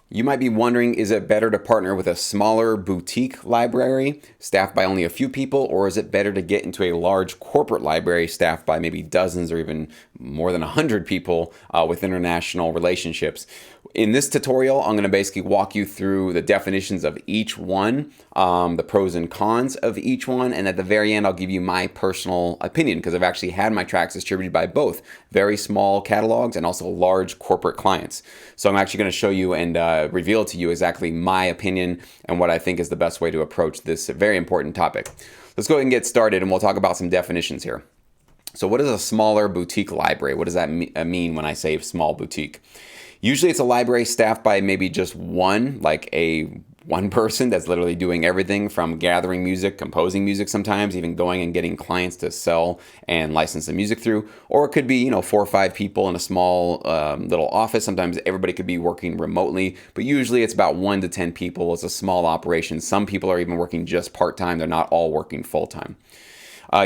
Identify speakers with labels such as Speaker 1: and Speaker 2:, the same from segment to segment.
Speaker 1: You might be wondering, is it better to partner with a smaller boutique library staffed by only a few people, or is it better to get into a large corporate library staffed by maybe dozens or even more than 100 people with international relationships? In this tutorial, I'm going to basically walk you through the definitions of each one, the pros and cons of each one, and at the very end, I'll give you my personal opinion because I've actually had my tracks distributed by both very small catalogs and also large corporate clients. So I'm actually going to show you and reveal to you exactly my opinion and what I think is the best way to approach this very important topic. Let's go ahead and get started, and we'll talk about some definitions here. So what is a smaller boutique library? What does that mean when I say small boutique? Usually it's a library staffed by maybe just one person that's literally doing everything from gathering music, composing music sometimes, even going and getting clients to sell and license the music through. Or it could be, 4 or 5 people in a small little office. Sometimes everybody could be working remotely, but usually it's about 1 to 10 people. It's a small operation. Some people are even working just part-time. They're not all working full-time.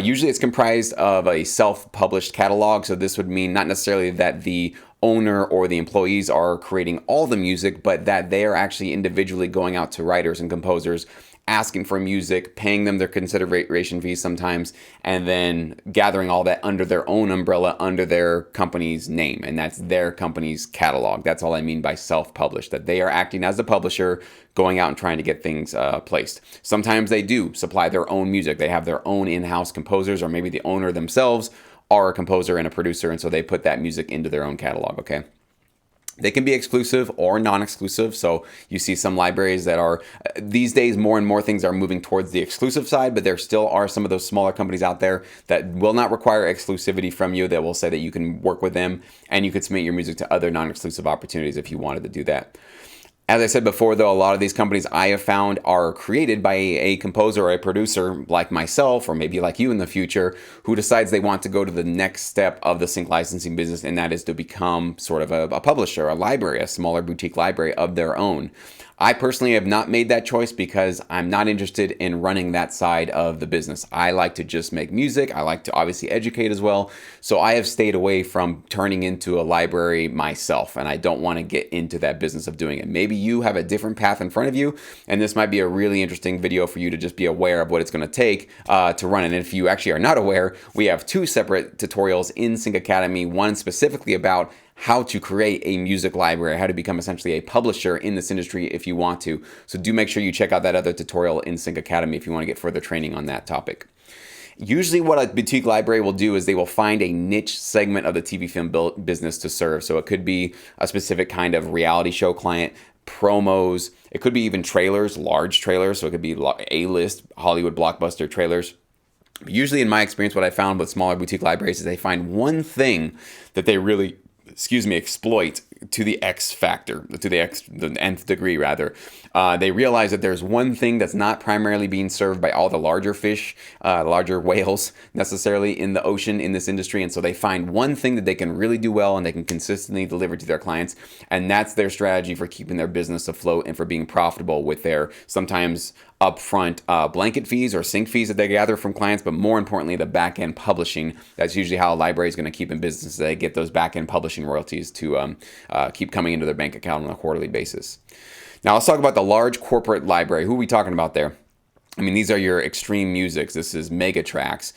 Speaker 1: Usually it's comprised of a self-published catalog, so this would mean not necessarily that the owner or the employees are creating all the music, but that they are actually individually going out to writers and composers, asking for music, paying them their consideration fees sometimes, and then gathering all that under their own umbrella, under their company's name, and that's their company's catalog. That's all I mean by self-published, that they are acting as a publisher, going out and trying to get things placed. Sometimes they do supply their own music. They have their own in-house composers, or maybe the owner themselves are a composer and a producer, and so they put that music into their own catalog, okay? They can be exclusive or non-exclusive. So you see some libraries that are, these days, more and more things are moving towards the exclusive side, but there still are some of those smaller companies out there that will not require exclusivity from you, that will say that you can work with them and you could submit your music to other non-exclusive opportunities if you wanted to do that. As I said before, though, a lot of these companies I have found are created by a composer or a producer like myself, or maybe like you in the future, who decides they want to go to the next step of the sync licensing business, and that is to become sort of a publisher, a library, a smaller boutique library of their own. I personally have not made that choice because I'm not interested in running that side of the business. I like to just make music. I like to obviously educate as well. So I have stayed away from turning into a library myself, and I don't want to get into that business of doing it. Maybe you have a different path in front of you, and this might be a really interesting video for you to just be aware of what it's going to take to run it. And if you actually are not aware, we have 2 separate tutorials in Sync Academy, one specifically about how to create a music library, how to become essentially a publisher in this industry if you want to. So do make sure you check out that other tutorial in Sync Academy if you want to get further training on that topic. Usually what a boutique library will do is they will find a niche segment of the TV film business to serve. So it could be a specific kind of reality show client, promos, it could be even trailers, large trailers. So it could be A-list Hollywood blockbuster trailers. Usually in my experience, what I found with smaller boutique libraries is they find one thing that they really exploit to the X factor, to the nth degree rather. They realize that there's one thing that's not primarily being served by all the larger fish, larger whales necessarily in the ocean in this industry. And so they find one thing that they can really do well and they can consistently deliver to their clients. And that's their strategy for keeping their business afloat and for being profitable with their sometimes upfront blanket fees or sync fees that they gather from clients, but more importantly, the back-end publishing. That's usually how a library is going to keep in business. They get those back-end publishing royalties to keep coming into their bank account on a quarterly basis. Now, let's talk about the large corporate library. Who are we talking about there? I mean, these are your Extreme Musics. This is Megatrax,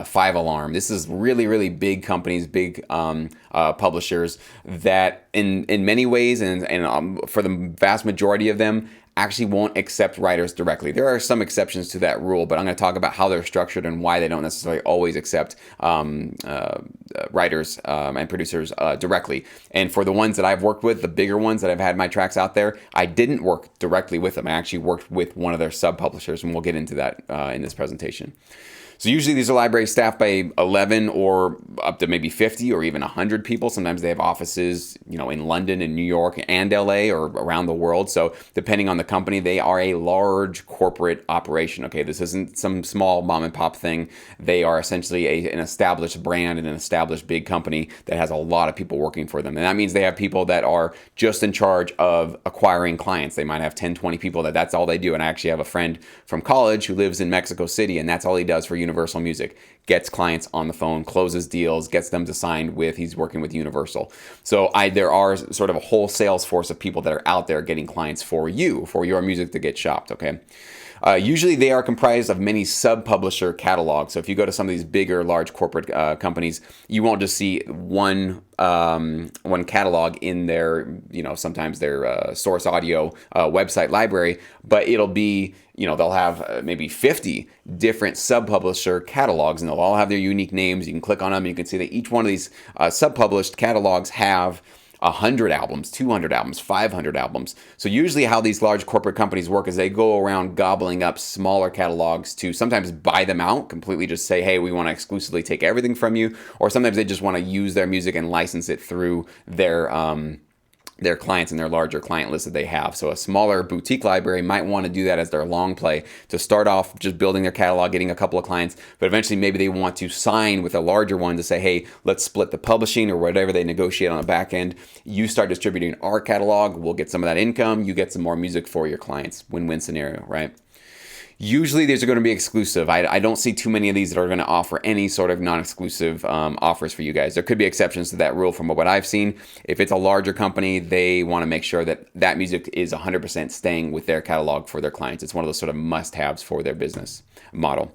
Speaker 1: 5 Alarm. This is really, really big companies, big publishers that in many ways and for the vast majority of them actually won't accept writers directly. There are some exceptions to that rule, but I'm going to talk about how they're structured and why they don't necessarily always accept writers and producers directly. And for the ones that I've worked with, the bigger ones that I've had my tracks out there, I didn't work directly with them. I actually worked with one of their sub-publishers, and we'll get into that in this presentation. So usually these are libraries staffed by 11 or up to maybe 50 or even 100 people. Sometimes they have offices, in London and New York and LA or around the world. So depending on the company, they are a large corporate operation. Okay, this isn't some small mom and pop thing. They are essentially an established brand and an established big company that has a lot of people working for them. And that means they have people that are just in charge of acquiring clients. They might have 10, 20 people that's all they do. And I actually have a friend from college who lives in Mexico City, and that's all he does for Universal Music, gets clients on the phone, closes deals, gets them to sign with, he's working with Universal. So there are sort of a whole sales force of people that are out there getting clients for you, for your music to get shopped, okay? Usually they are comprised of many sub-publisher catalogs. So if you go to some of these bigger, large corporate companies, you won't just see one catalog in their, sometimes their Source Audio website library, but it'll be, they'll have maybe 50 different sub-publisher catalogs, and they'll all have their unique names. You can click on them, and you can see that each one of these sub-published catalogs have 100 albums, 200 albums, 500 albums. So usually how these large corporate companies work is they go around gobbling up smaller catalogs to sometimes buy them out, completely just say, hey, we want to exclusively take everything from you. Or sometimes they just want to use their music and license it through their clients and their larger client list that they have. So a smaller boutique library might want to do that as their long play to start off just building their catalog, getting a couple of clients, but eventually maybe they want to sign with a larger one to say, hey, let's split the publishing or whatever they negotiate on the back end. You start distributing our catalog, we'll get some of that income, you get some more music for your clients. Win-win scenario, right? Usually these are going to be exclusive. I don't see too many of these that are going to offer any sort of non-exclusive offers for you guys. There could be exceptions to that rule from what I've seen. If it's a larger company, they want to make sure that that music is 100% staying with their catalog for their clients. It's one of those sort of must-haves for their business model.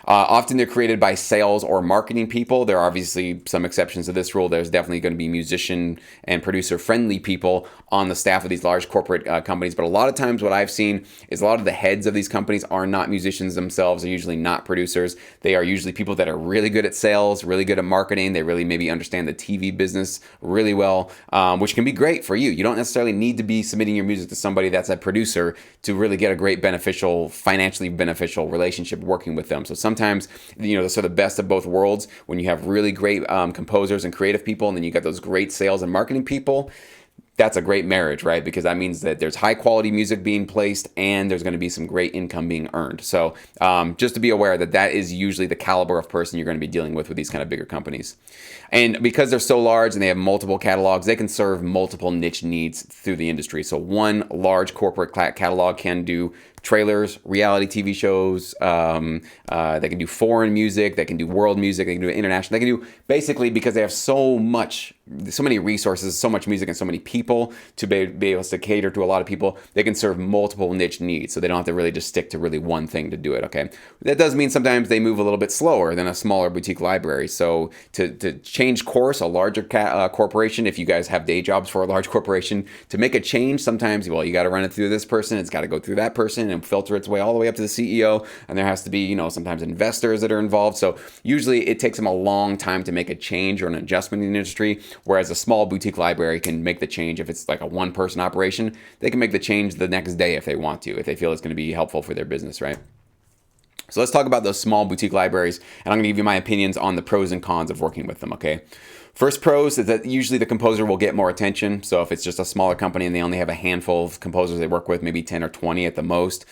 Speaker 1: Often they're created by sales or marketing people. There are obviously some exceptions to this rule. There's definitely going to be musician and producer-friendly people on the staff of these large corporate companies. But a lot of times what I've seen is a lot of the heads of these companies are not musicians themselves. They're usually not producers. They are usually people that are really good at sales, really good at marketing. They really maybe understand the TV business really well, which can be great for you. You don't necessarily need to be submitting your music to somebody that's a producer to really get a great financially beneficial relationship working with them. So sometimes, the sort of best of both worlds, when you have really great composers and creative people, and then you got those great sales and marketing people, that's a great marriage, right? Because that means that there's high quality music being placed and there's going to be some great income being earned. So just to be aware that that is usually the caliber of person you're going to be dealing with these kind of bigger companies. And because they're so large and they have multiple catalogs, they can serve multiple niche needs through the industry. So one large corporate catalog can do trailers, reality TV shows, they can do foreign music, they can do world music, they can do international, they can do basically, because they have so many resources, so much music and so many people to be able to cater to a lot of people, they can serve multiple niche needs. So they don't have to really just stick to really one thing to do it, okay? That does mean sometimes they move a little bit slower than a smaller boutique library. So to change course, a larger corporation, if you guys have day jobs for a large corporation, to make a change, sometimes, you got to run it through this person, it's got to go through that person, and filter its way all the way up to the CEO, and there has to be, sometimes investors that are involved. So usually it takes them a long time to make a change or an adjustment in the industry, whereas a small boutique library can make the change. If it's like a one-person operation, they can make the change the next day if they want to, if they feel it's going to be helpful for their business, right? So let's talk about those small boutique libraries, and I'm going to give you my opinions on the pros and cons of working with them, okay? First pros is that usually the composer will get more attention. So if it's just a smaller company and they only have a handful of composers they work with, maybe 10 or 20 at the most,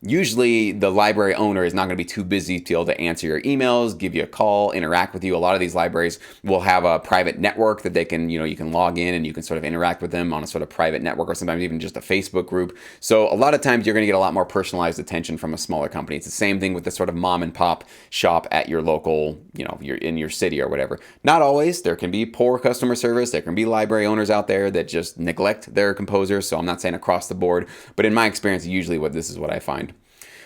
Speaker 1: usually the library owner is not going to be too busy to be able to answer your emails, give you a call, interact with you. A lot of these libraries will have a private network that they can, you can log in and you can sort of interact with them on a sort of private network, or sometimes even just a Facebook group. So a lot of times you're going to get a lot more personalized attention from a smaller company. It's the same thing with the sort of mom and pop shop at your local, you're in your city or whatever. Not always. There can be poor customer service. There can be library owners out there that just neglect their composers. So I'm not saying across the board, but in my experience, usually this is what I find.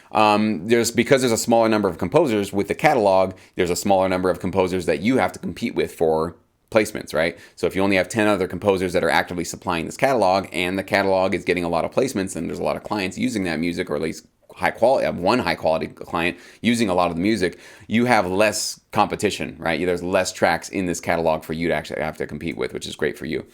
Speaker 1: Because there's a smaller number of composers with the catalog, there's a smaller number of composers that you have to compete with for placements, right? So if you only have 10 other composers that are actively supplying this catalog, and the catalog is getting a lot of placements, and there's a lot of clients using that music, or at least one high quality client using a lot of the music, you have less competition, right? There's less tracks in this catalog for you to actually have to compete with, which is great for you.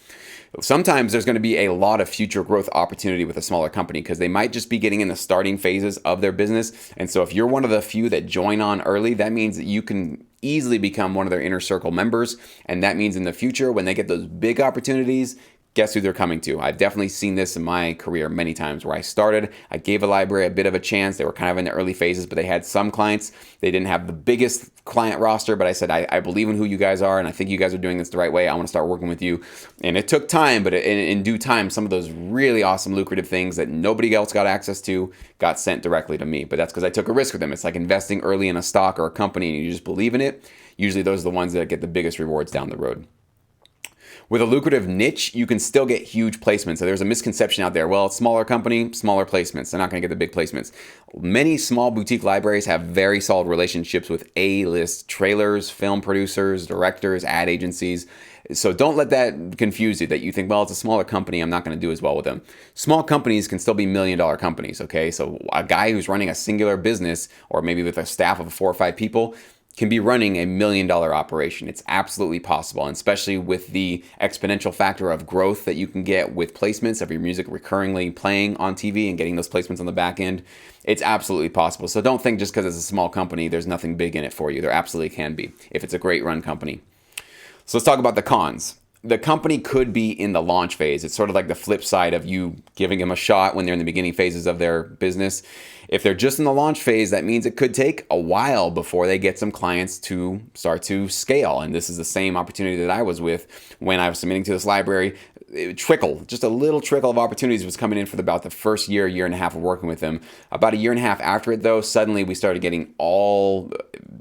Speaker 1: Sometimes there's going to be a lot of future growth opportunity with a smaller company because they might just be getting in the starting phases of their business. And so if you're one of the few that join on early, that means that you can easily become one of their inner circle members. And that means in the future, when they get those big opportunities, guess who they're coming to? I've definitely seen this in my career many times where I started, I gave a library a bit of a chance. They were kind of in the early phases, but they had some clients. They didn't have the biggest client roster, but I said, I believe in who you guys are, and I think you guys are doing this the right way. I want to start working with you. And it took time, but in due time, some of those really awesome, lucrative things that nobody else got access to got sent directly to me. But that's because I took a risk with them. It's like investing early in a stock or a company and you just believe in it. Usually those are the ones that get the biggest rewards down the road. With a lucrative niche, you can still get huge placements. So there's a misconception out there. Well, it's a smaller company, smaller placements. They're not going to get the big placements. Many small boutique libraries have very solid relationships with A-list trailers, film producers, directors, ad agencies. So don't let that confuse you that you think, well, it's a smaller company, I'm not going to do as well with them. Small companies can still be million-dollar companies, okay? So a guy who's running a singular business, or maybe with a staff of 4 or 5 people, can be running a $1 million operation. It's absolutely possible, and especially with the exponential factor of growth that you can get with placements of your music recurringly playing on TV and getting those placements on the back end. It's absolutely possible. So don't think just because it's a small company, there's nothing big in it for you. There absolutely can be if it's a great run company. So let's talk about the cons. The company could be in the launch phase. It's sort of like the flip side of you giving them a shot when they're in the beginning phases of their business. If they're just in the launch phase, that means it could take a while before they get some clients to start to scale. And this is the same opportunity that I was with when I was submitting to this library. Just a little trickle of opportunities was coming in for about the first year and a half of working with them. About a year and a half after it, though, suddenly we started getting all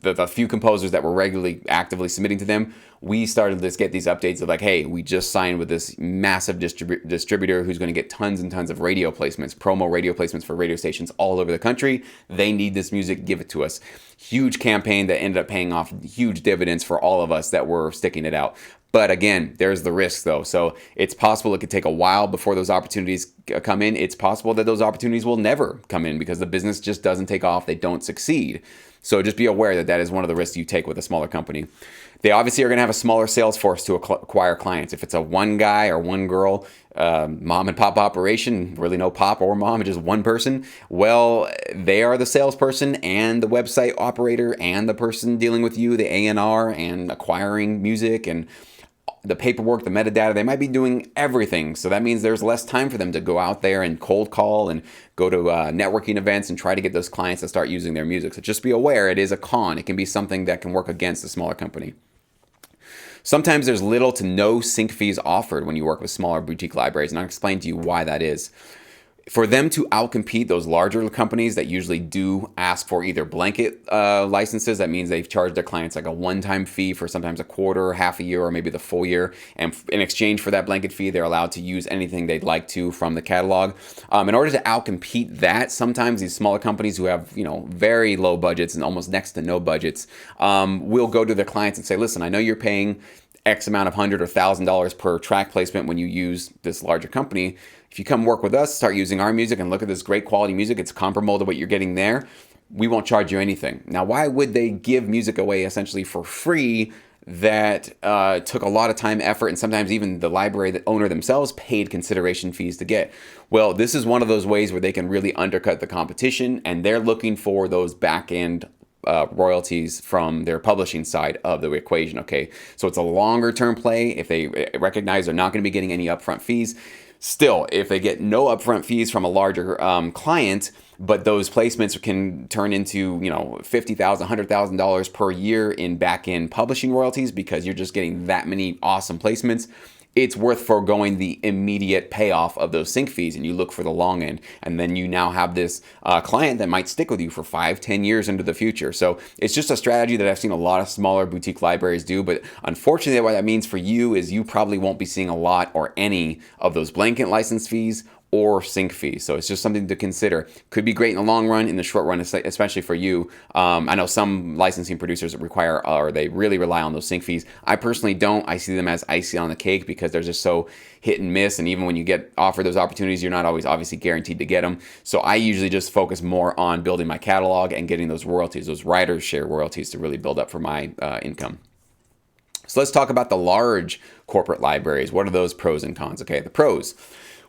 Speaker 1: the few composers that were regularly actively submitting to them. We started to get these updates of like, hey, we just signed with this massive distributor who's going to get tons and tons of radio placements, promo radio placements for radio stations all over the country. They need this music, give it to us. Huge campaign that ended up paying off huge dividends for all of us that were sticking it out. But again, there's the risk though. So it's possible it could take a while before those opportunities come in. It's possible that those opportunities will never come in because the business just doesn't take off. They don't succeed. So just be aware that that is one of the risks you take with a smaller company. They obviously are going to have a smaller sales force to acquire clients. If it's a one guy or one girl, mom and pop operation, really no pop or mom, just one person, well, they are the salesperson and the website operator and the person dealing with you, the A&R and acquiring music and the paperwork, the metadata. They might be doing everything. So that means there's less time for them to go out there and cold call and go to networking events and try to get those clients to start using their music. So just be aware, it is a con. It can be something that can work against a smaller company. Sometimes there's little to no sync fees offered when you work with smaller boutique libraries, and I'll explain to you why that is. For them to outcompete those larger companies that usually do ask for either blanket licenses, that means they've charged their clients like a one-time fee for sometimes a quarter, half a year, or maybe the full year. And in exchange for that blanket fee, they're allowed to use anything they'd like to from the catalog. In order to outcompete that, sometimes these smaller companies who have very low budgets and almost next to no budgets will go to their clients and say, listen, I know you're paying X amount of $100 or $1,000 per track placement when you use this larger company. If you come work with us, start using our music and look at this great quality music, it's comparable to what you're getting there, we won't charge you anything. Now, why would they give music away essentially for free that took a lot of time, effort, and sometimes even the library owner themselves paid consideration fees to get? Well, this is one of those ways where they can really undercut the competition, and they're looking for those back-end royalties from their publishing side of the equation, okay? So it's a longer term play. If they recognize they're not going to be getting any upfront fees, still, if they get no upfront fees from a larger client, but those placements can turn into $50,000, $100,000 per year in back-end publishing royalties because you're just getting that many awesome placements, it's worth foregoing the immediate payoff of those sync fees, and you look for the long end. And then you now have this client that might stick with you for 5-10 years into the future. So it's just a strategy that I've seen a lot of smaller boutique libraries do. But unfortunately, what that means for you is you probably won't be seeing a lot or any of those blanket license fees or sync fees. So it's just something to consider. Could be great in the long run, in the short run, especially for you. I know some licensing producers require, or they really rely on those sync fees. I personally don't. I see them as icing on the cake because they're just so hit and miss. And even when you get offered those opportunities, you're not always obviously guaranteed to get them. So I usually just focus more on building my catalog and getting those royalties, those writers' share royalties to really build up for my income. So let's talk about the large corporate libraries. What are those pros and cons? Okay, the pros.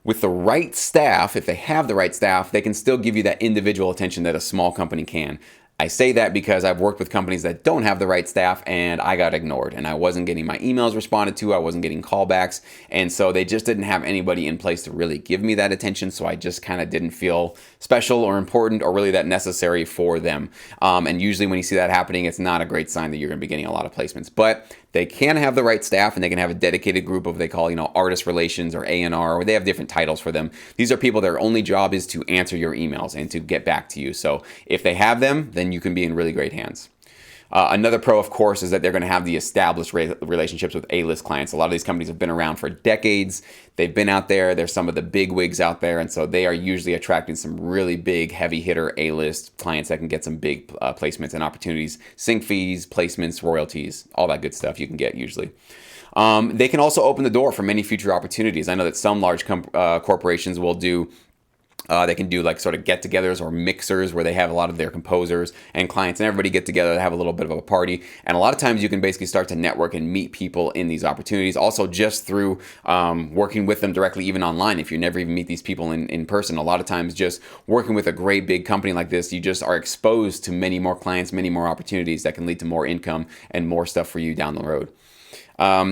Speaker 1: With the right staff, if they have the right staff, they can still give you that individual attention that a small company can. I say that because I've worked with companies that don't have the right staff and I got ignored and I wasn't getting my emails responded to. I wasn't getting callbacks. And so they just didn't have anybody in place to really give me that attention. So I just kind of didn't feel special or important or really that necessary for them. And usually when you see that happening, it's not a great sign that you're going to be getting a lot of placements. But they can have the right staff and they can have a dedicated group of what they call, artist relations or A&R, or they have different titles for them. These are people, their only job is to answer your emails and to get back to you. So if they have them, then you can be in really great hands. Another pro, of course, is that they're going to have the established relationships with A-list clients. A lot of these companies have been around for decades. They've been out there. There's some of the big wigs out there. And so they are usually attracting some really big, heavy hitter A-list clients that can get some big placements and opportunities, sync fees, placements, royalties, all that good stuff you can get usually. They can also open the door for many future opportunities. I know that some large corporations will do they can do like sort of get-togethers or mixers where they have a lot of their composers and clients and everybody get together to have a little bit of a party. And a lot of times you can basically start to network and meet people in these opportunities. Also just through working with them directly, even online. If you never even meet these people in person, a lot of times just working with a great big company like this, you just are exposed to many more clients, many more opportunities that can lead to more income and more stuff for you down the road.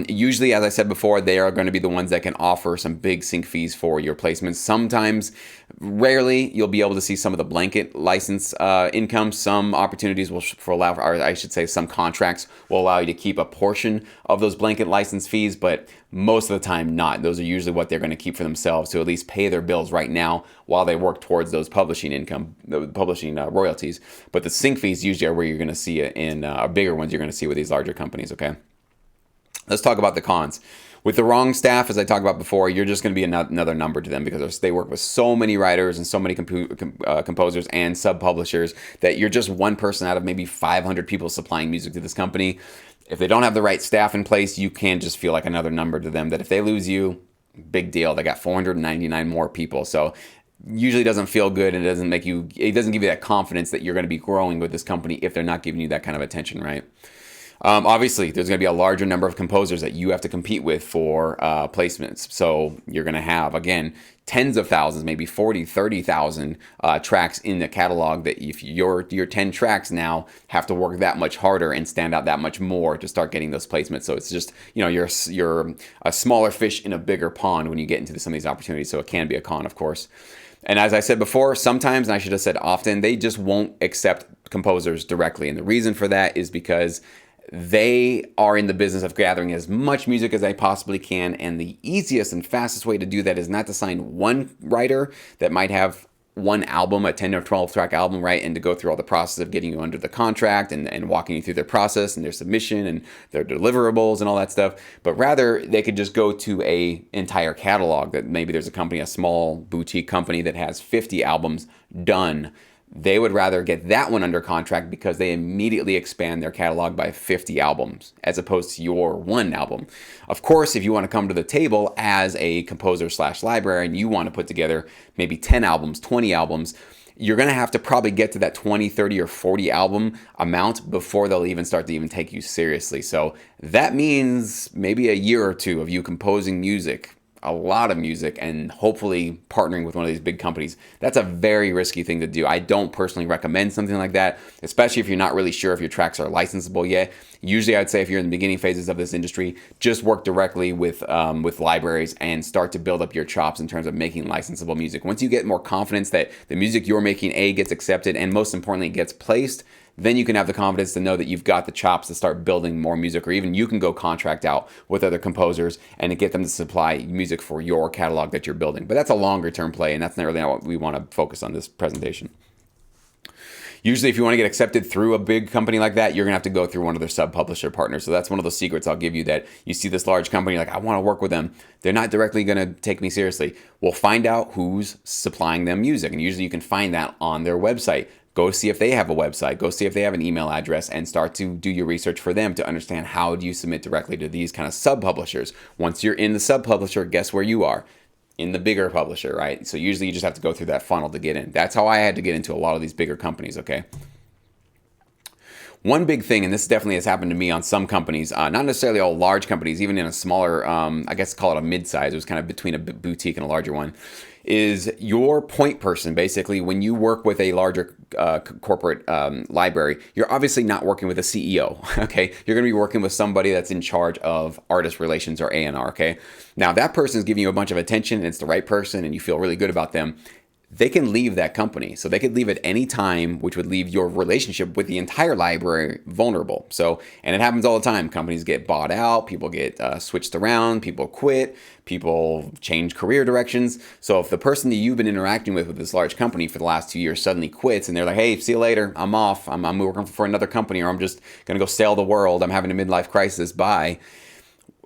Speaker 1: Usually, as I said before, they are going to be the ones that can offer some big sync fees for your placements. Sometimes, rarely, you'll be able to see some of the blanket license income. Some opportunities will allow, or I should say some contracts will allow you to keep a portion of those blanket license fees, but most of the time not. Those are usually what they're going to keep for themselves to at least pay their bills right now while they work towards those publishing income, the publishing royalties. But the sync fees usually are where you're going to see it in bigger ones you're going to see with these larger companies, okay? Let's talk about the cons. With the wrong staff, as I talked about before, you're just going to be another number to them because they work with so many writers and so many composers and sub-publishers that you're just one person out of maybe 500 people supplying music to this company. If they don't have the right staff in place, you can just feel like another number to them that if they lose you, big deal. They got 499 more people. So usually doesn't feel good and it doesn't give you that confidence that you're going to be growing with this company if they're not giving you that kind of attention, right? Obviously, there's going to be a larger number of composers that you have to compete with for placements. So you're going to have, again, tens of thousands, maybe 40, 30,000 tracks in the catalog that if your 10 tracks now have to work that much harder and stand out that much more to start getting those placements. So it's just, you're a smaller fish in a bigger pond when you get into some of these opportunities. So it can be a con, of course. And as I said before, sometimes, and I should have said often, they just won't accept composers directly. And the reason for that is because they are in the business of gathering as much music as they possibly can, and the easiest and fastest way to do that is not to sign one writer that might have one album, a 10 or 12 track album, right, and to go through all the process of getting you under the contract and walking you through their process and their submission and their deliverables and all that stuff. But rather, they could just go to a entire catalog that maybe there's a company, a small boutique company that has 50 albums done. They would rather get that one under contract because they immediately expand their catalog by 50 albums as opposed to your one album. Of course, if you want to come to the table as a composer / library and you want to put together maybe 10 albums, 20 albums, you're going to have to probably get to that 20, 30, or 40 album amount before they'll even start to even take you seriously. So that means maybe a year or two of you composing music, a lot of music, and hopefully partnering with one of these big companies. That's a very risky thing to do. I don't personally recommend something like that, especially if you're not really sure if your tracks are licensable yet. Usually I'd say if you're in the beginning phases of this industry, just work directly with libraries and start to build up your chops in terms of making licensable music. Once you get more confidence that the music you're making, gets accepted, and most importantly, gets placed, then you can have the confidence to know that you've got the chops to start building more music, or even you can go contract out with other composers and to get them to supply music for your catalog that you're building. But that's a longer term play, and that's not really what we want to focus on this presentation. Usually, if you want to get accepted through a big company like that, you're going to have to go through one of their sub-publisher partners. So that's one of the secrets I'll give you, that you see this large company, like, I want to work with them. They're not directly going to take me seriously. We'll find out who's supplying them music. And usually you can find that on their website. Go see if they have a website. Go see if they have an email address and start to do your research for them to understand how do you submit directly to these kind of sub-publishers. Once you're in the sub-publisher, guess where you are? In the bigger publisher, right? So usually you just have to go through that funnel to get in. That's how I had to get into a lot of these bigger companies, okay? One big thing, and this definitely has happened to me on some companies, not necessarily all large companies, even in a smaller, I guess call it a mid-size, it was kind of between a boutique and a larger one, is your point person. Basically, when you work with a larger corporate library, you're obviously not working with a CEO, okay? You're going to be working with somebody that's in charge of artist relations or A&R, okay? Now, that person is giving you a bunch of attention and it's the right person and you feel really good about them. They can leave that company. So they could leave at any time, which would leave your relationship with the entire library vulnerable. So, and it happens all the time. Companies get bought out, people get switched around, people quit, people change career directions. So if the person that you've been interacting with this large company for the last 2 years suddenly quits and they're like, hey, see you later, I'm off, I'm working for another company, or I'm just gonna go sail the world, I'm having a midlife crisis, bye.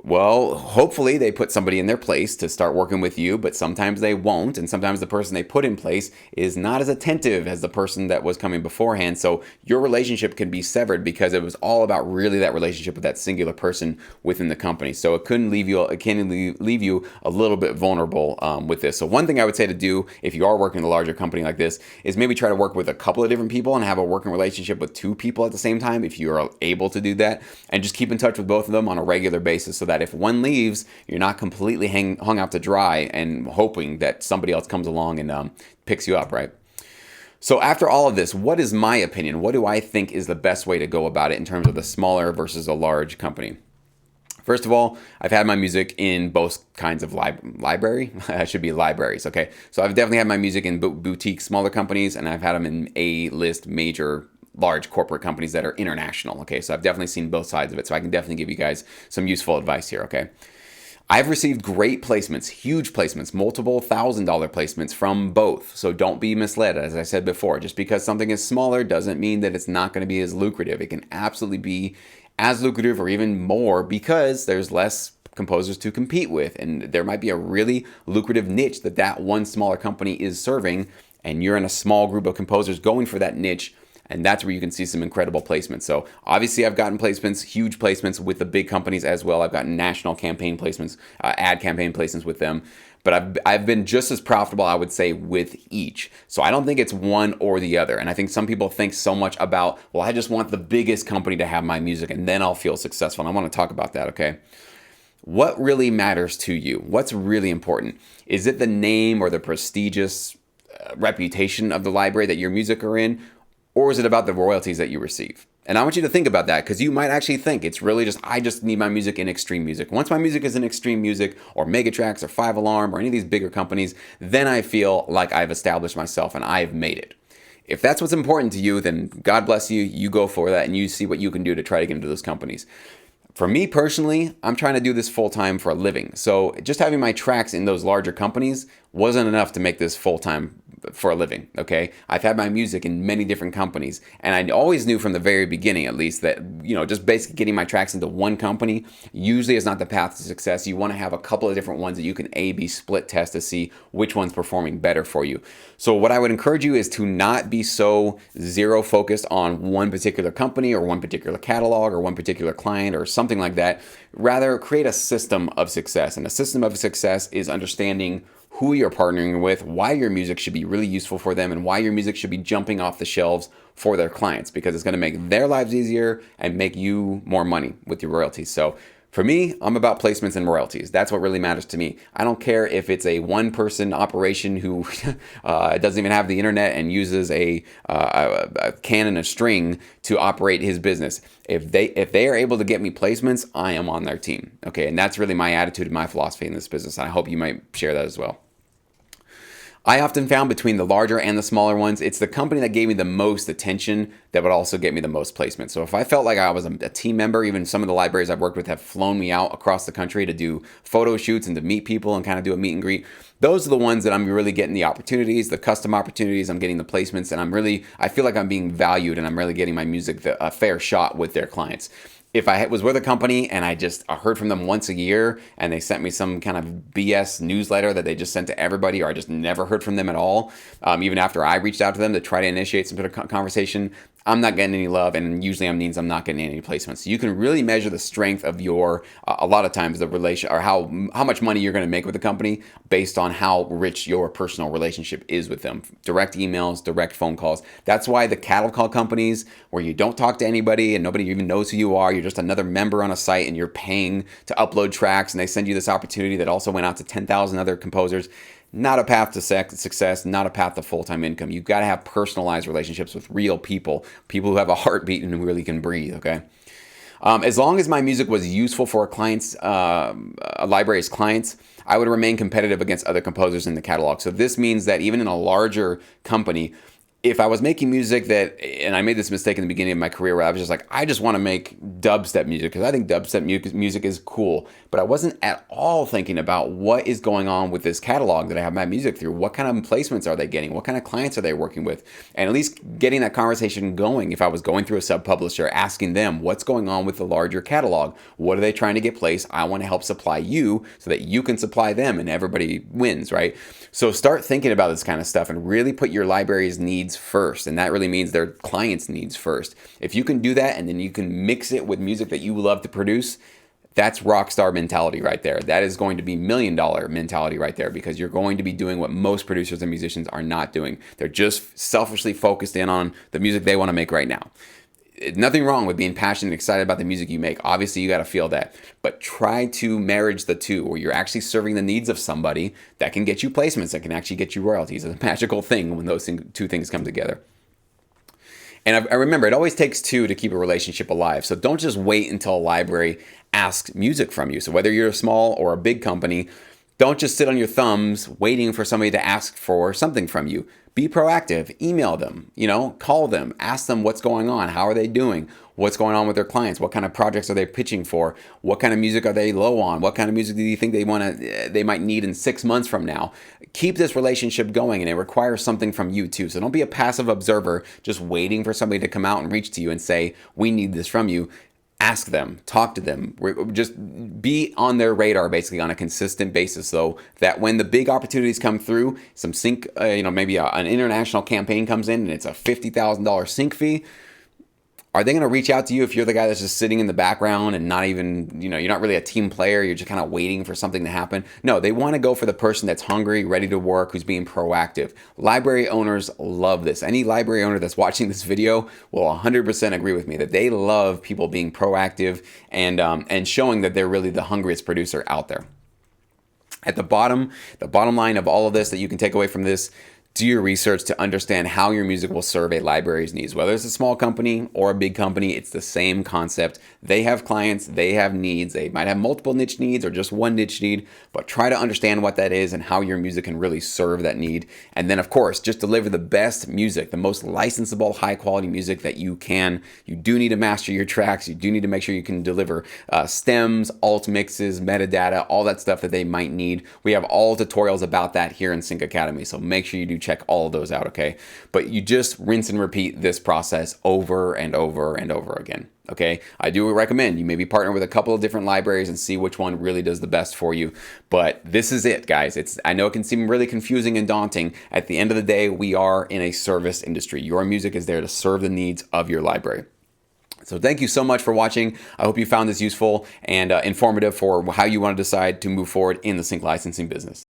Speaker 1: Well, hopefully they put somebody in their place to start working with you, but sometimes they won't. And sometimes the person they put in place is not as attentive as the person that was coming beforehand. So your relationship can be severed because it was all about really that relationship with that singular person within the company. So it can leave you a little bit vulnerable with this. So one thing I would say to do if you are working in a larger company like this is maybe try to work with a couple of different people and have a working relationship with 2 people at the same time if you are able to do that. And just keep in touch with both of them on a regular basis so that if one leaves, you're not completely hung out to dry and hoping that somebody else comes along and picks you up, right? So after all of this, what is my opinion? What do I think is the best way to go about it in terms of the smaller versus a large company? First of all, I've had my music in both kinds of library. It should be libraries, okay? So I've definitely had my music in boutique, smaller companies, and I've had them in A-list, major, large corporate companies that are international, okay? So I've definitely seen both sides of it, so I can definitely give you guys some useful advice here, okay? I've received great placements, huge placements, multiple $1,000 placements from both. So don't be misled, as I said before. Just because something is smaller doesn't mean that it's not going to be as lucrative. It can absolutely be as lucrative or even more because there's less composers to compete with. And there might be a really lucrative niche that one smaller company is serving, and you're in a small group of composers going for that niche. And that's where you can see some incredible placements. So obviously I've gotten placements, huge placements with the big companies as well. I've gotten national campaign placements, ad campaign placements with them. But I've been just as profitable, I would say, with each. So I don't think it's one or the other. And I think some people think so much about, well, I just want the biggest company to have my music and then I'll feel successful. And I want to talk about that, okay? What really matters to you? What's really important? Is it the name or the prestigious reputation of the library that your music are in? Or is it about the royalties that you receive? And I want you to think about that because you might actually think it's really just, I just need my music in Extreme Music. Once my music is in Extreme Music or Megatrax or 5 Alarm or any of these bigger companies, then I feel like I've established myself and I've made it. If that's what's important to you, then God bless you. You go for that and you see what you can do to try to get into those companies. For me personally, I'm trying to do this full-time for a living. So just having my tracks in those larger companies wasn't enough to make this full-time for a living, okay? I've had my music in many different companies, and I always knew from the very beginning, at least, that, just basically getting my tracks into one company usually is not the path to success. You want to have a couple of different ones that you can A/B split test to see which one's performing better for you. So what I would encourage you is to not be so zero focused on one particular company or one particular catalog or one particular client or something like that. Rather, create a system of success, and a system of success is understanding who you're partnering with, why your music should be really useful for them, and why your music should be jumping off the shelves for their clients, because it's going to make their lives easier and make you more money with your royalties. So for me, I'm about placements and royalties. That's what really matters to me. I don't care if it's a one-person operation who doesn't even have the internet and uses a can and a string to operate his business. If they are able to get me placements, I am on their team. Okay, and that's really my attitude and my philosophy in this business. And I hope you might share that as well. I often found between the larger and the smaller ones, it's the company that gave me the most attention that would also get me the most placement. So if I felt like I was a team member, even some of the libraries I've worked with have flown me out across the country to do photo shoots and to meet people and kind of do a meet and greet. Those are the ones that I'm really getting the opportunities, the custom opportunities, I'm getting the placements, and I feel like I'm being valued and I'm really getting my music a fair shot with their clients. If I was with a company and I heard from them once a year and they sent me some kind of BS newsletter that they just sent to everybody, or I just never heard from them at all, even after I reached out to them to try to initiate some sort of conversation, I'm not getting any love, and usually that means I'm not getting any placements. So you can really measure the strength of your, a lot of times, the relation, or how much money you're going to make with the company based on how rich your personal relationship is with them. Direct emails, direct phone calls. That's why the cattle call companies, where you don't talk to anybody and nobody even knows who you are, you're just another member on a site and you're paying to upload tracks, and they send you this opportunity that also went out to 10,000 other composers. not a path to success, not a path to full-time income. You've got to have personalized relationships with real people, people who have a heartbeat and who really can breathe, okay? As long as my music was useful for a library's clients, I would remain competitive against other composers in the catalog. So this means that even in a larger company, if I was making music and I made this mistake in the beginning of my career where I was just like, I just want to make dubstep music because I think dubstep music is cool. But I wasn't at all thinking about what is going on with this catalog that I have my music through. What kind of placements are they getting? What kind of clients are they working with? And at least getting that conversation going. If I was going through a sub-publisher, asking them what's going on with the larger catalog. What are they trying to get placed? I want to help supply you so that you can supply them and everybody wins, right? So start thinking about this kind of stuff and really put your library's needs first, and that really means their clients' needs first. If you can do that and then you can mix it with music that you love to produce, that's rock star mentality right there. That is going to be $1 million mentality right there, because you're going to be doing what most producers and musicians are not doing. They're just selfishly focused in on the music they want to make right now. Nothing wrong with being passionate and excited about the music you make. Obviously, you got to feel that. But try to marriage the two, where you're actually serving the needs of somebody that can get you placements, that can actually get you royalties. It's a magical thing when those two things come together. And I remember, it always takes two to keep a relationship alive. So don't just wait until a library asks music from you. So whether you're a small or a big company, don't just sit on your thumbs waiting for somebody to ask for something from you. Be proactive. Email them, call them, ask them what's going on. How are they doing? What's going on with their clients? What kind of projects are they pitching for? What kind of music are they low on? What kind of music do you think they might need in 6 months from now? Keep this relationship going, and it requires something from you too. So don't be a passive observer just waiting for somebody to come out and reach to you and say, we need this from you. Ask them, talk to them, just be on their radar basically on a consistent basis, so that when the big opportunities come through, some sync, maybe an international campaign comes in and it's a $50,000 sync fee. Are they going to reach out to you if you're the guy that's just sitting in the background and not even, you're not really a team player, you're just kind of waiting for something to happen? No, they want to go for the person that's hungry, ready to work, who's being proactive. Library owners love this. Any library owner that's watching this video will 100% agree with me that they love people being proactive and showing that they're really the hungriest producer out there. At the bottom line of all of this that you can take away from this: do your research to understand how your music will serve a library's needs. Whether it's a small company or a big company, it's the same concept. They have clients, they have needs. They might have multiple niche needs or just one niche need, but try to understand what that is and how your music can really serve that need. And then, of course, just deliver the best music, the most licensable, high-quality music that you can. You do need to master your tracks. You do need to make sure you can deliver stems, alt mixes, metadata, all that stuff that they might need. We have all tutorials about that here in Sync Academy, so make sure you do check all of those out, okay? But you just rinse and repeat this process over and over and over again, okay? I do recommend you maybe partner with a couple of different libraries and see which one really does the best for you. But this is it, guys. I know it can seem really confusing and daunting. At the end of the day, we are in a service industry. Your music is there to serve the needs of your library. So thank you so much for watching. I hope you found this useful and informative for how you want to decide to move forward in the sync licensing business.